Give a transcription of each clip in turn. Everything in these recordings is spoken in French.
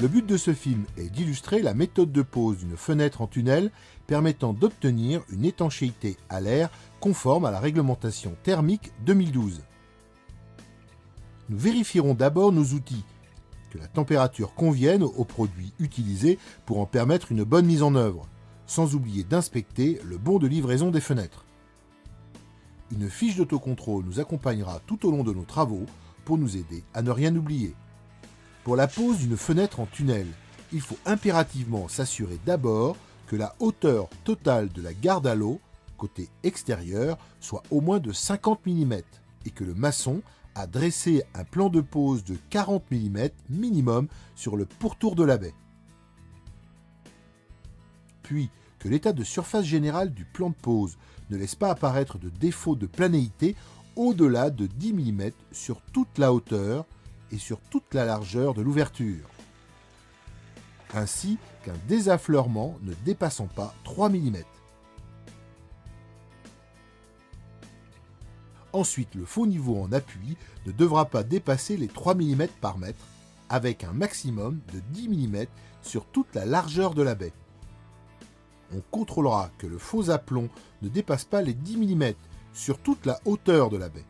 Le but de ce film est d'illustrer la méthode de pose d'une fenêtre en tunnel permettant d'obtenir une étanchéité à l'air conforme à la réglementation thermique 2012. Nous vérifierons d'abord nos outils, que la température convienne aux produits utilisés pour en permettre une bonne mise en œuvre, sans oublier d'inspecter le bon de livraison des fenêtres. Une fiche d'autocontrôle nous accompagnera tout au long de nos travaux pour nous aider à ne rien oublier. Pour la pose d'une fenêtre en tunnel, il faut impérativement s'assurer d'abord que la hauteur totale de la garde à l'eau, côté extérieur, soit au moins de 50 mm et que le maçon a dressé un plan de pose de 40 mm minimum sur le pourtour de la baie. Puis, que l'état de surface générale du plan de pose ne laisse pas apparaître de défaut de planéité au-delà de 10 mm sur toute la hauteur et sur toute la largeur de l'ouverture, ainsi qu'un désaffleurement ne dépassant pas 3 mm. Ensuite, le faux niveau en appui ne devra pas dépasser les 3 mm par mètre, avec un maximum de 10 mm sur toute la largeur de la baie. On contrôlera que le faux aplomb ne dépasse pas les 10 mm sur toute la hauteur de la baie,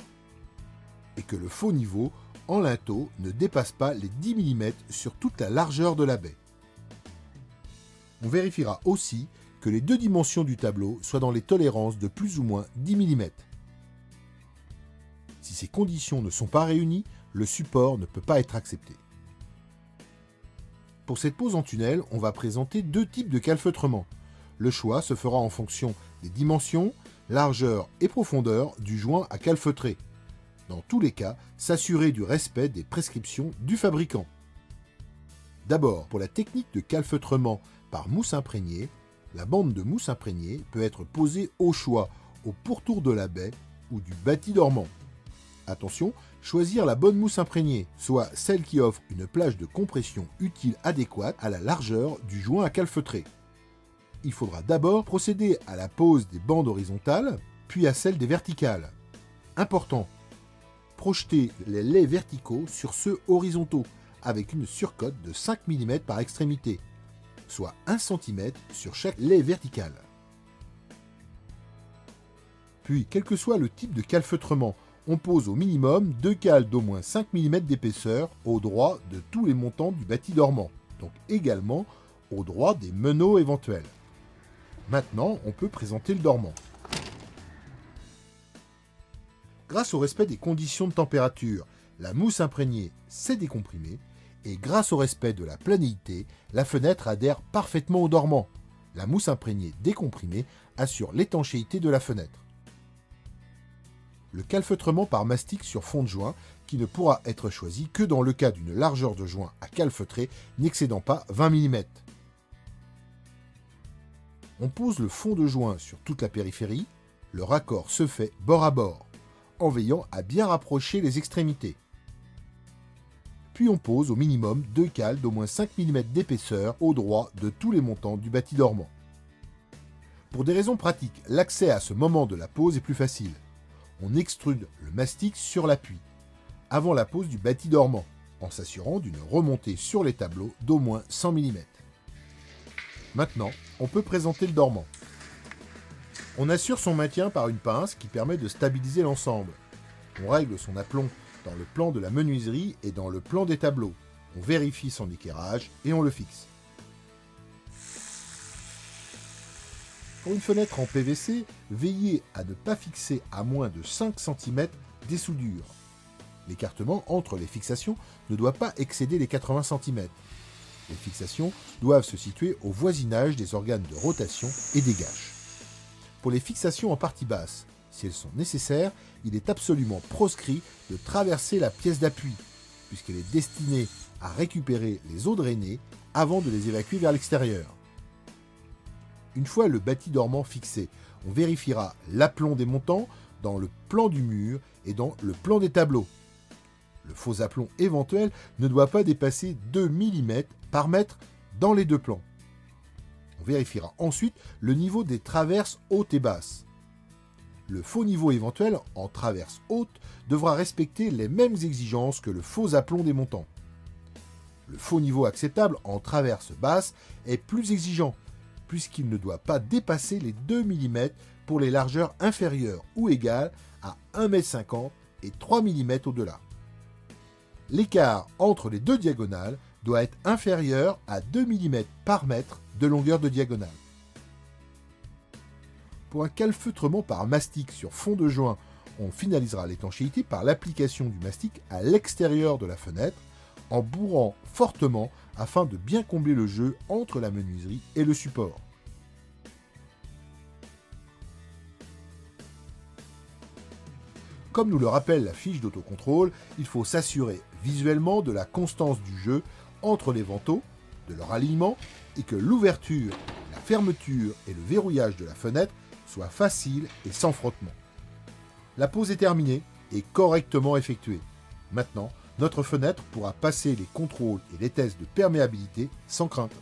et que le faux niveau en linteau ne dépasse pas les 10 mm sur toute la largeur de la baie. On vérifiera aussi que les deux dimensions du tableau soient dans les tolérances de plus ou moins 10 mm. Si ces conditions ne sont pas réunies, le support ne peut pas être accepté. Pour cette pose en tunnel, on va présenter deux types de calfeutrement. Le choix se fera en fonction des dimensions, largeur et profondeur du joint à calfeutrer. Dans tous les cas, s'assurer du respect des prescriptions du fabricant. D'abord, pour la technique de calfeutrement par mousse imprégnée, la bande de mousse imprégnée peut être posée au choix au pourtour de la baie ou du bâti dormant. Attention, choisir la bonne mousse imprégnée, soit celle qui offre une plage de compression utile adéquate à la largeur du joint à calfeutrer. Il faudra d'abord procéder à la pose des bandes horizontales, puis à celle des verticales. Important, projeter les laits verticaux sur ceux horizontaux, avec une surcote de 5 mm par extrémité, soit 1 cm sur chaque lait vertical. Puis, quel que soit le type de calfeutrement, on pose au minimum 2 cales d'au moins 5 mm d'épaisseur au droit de tous les montants du bâti dormant, donc également au droit des meneaux éventuels. Maintenant, on peut présenter le dormant. Grâce au respect des conditions de température, la mousse imprégnée s'est décomprimée et grâce au respect de la planéité, la fenêtre adhère parfaitement au dormant. La mousse imprégnée décomprimée assure l'étanchéité de la fenêtre. Le calfeutrement par mastic sur fond de joint qui ne pourra être choisi que dans le cas d'une largeur de joint à calfeutrer n'excédant pas 20 mm. On pose le fond de joint sur toute la périphérie, le raccord se fait bord à bord, en veillant à bien rapprocher les extrémités. Puis on pose au minimum 2 cales d'au moins 5 mm d'épaisseur au droit de tous les montants du bâti dormant. Pour des raisons pratiques, l'accès à ce moment de la pose est plus facile. On extrude le mastic sur l'appui, avant la pose du bâti dormant, en s'assurant d'une remontée sur les tableaux d'au moins 100 mm. Maintenant, on peut présenter le dormant. On assure son maintien par une pince qui permet de stabiliser l'ensemble. On règle son aplomb dans le plan de la menuiserie et dans le plan des tableaux. On vérifie son équerrage et on le fixe. Pour une fenêtre en PVC, veillez à ne pas fixer à moins de 5 cm des soudures. L'écartement entre les fixations ne doit pas excéder les 80 cm. Les fixations doivent se situer au voisinage des organes de rotation et des gâches. Pour les fixations en partie basse, si elles sont nécessaires, il est absolument proscrit de traverser la pièce d'appui, puisqu'elle est destinée à récupérer les eaux drainées avant de les évacuer vers l'extérieur. Une fois le bâti dormant fixé, on vérifiera l'aplomb des montants dans le plan du mur et dans le plan des tableaux. Le faux aplomb éventuel ne doit pas dépasser 2 mm par mètre dans les deux plans. On vérifiera ensuite le niveau des traverses hautes et basses. Le faux niveau éventuel en traverse haute devra respecter les mêmes exigences que le faux aplomb des montants. Le faux niveau acceptable en traverse basse est plus exigeant, puisqu'il ne doit pas dépasser les 2 mm pour les largeurs inférieures ou égales à 1,50 m et 3 mm au-delà. L'écart entre les deux diagonales doit être inférieur à 2 mm par mètre de longueur de diagonale. Pour un calfeutrement par mastic sur fond de joint, on finalisera l'étanchéité par l'application du mastic à l'extérieur de la fenêtre, en bourrant fortement afin de bien combler le jeu entre la menuiserie et le support. Comme nous le rappelle la fiche d'autocontrôle, il faut s'assurer visuellement de la constance du jeu entre les vantaux, de leur alignement, et que l'ouverture, la fermeture et le verrouillage de la fenêtre soient faciles et sans frottement. La pose est terminée et correctement effectuée. Maintenant, notre fenêtre pourra passer les contrôles et les tests de perméabilité sans crainte.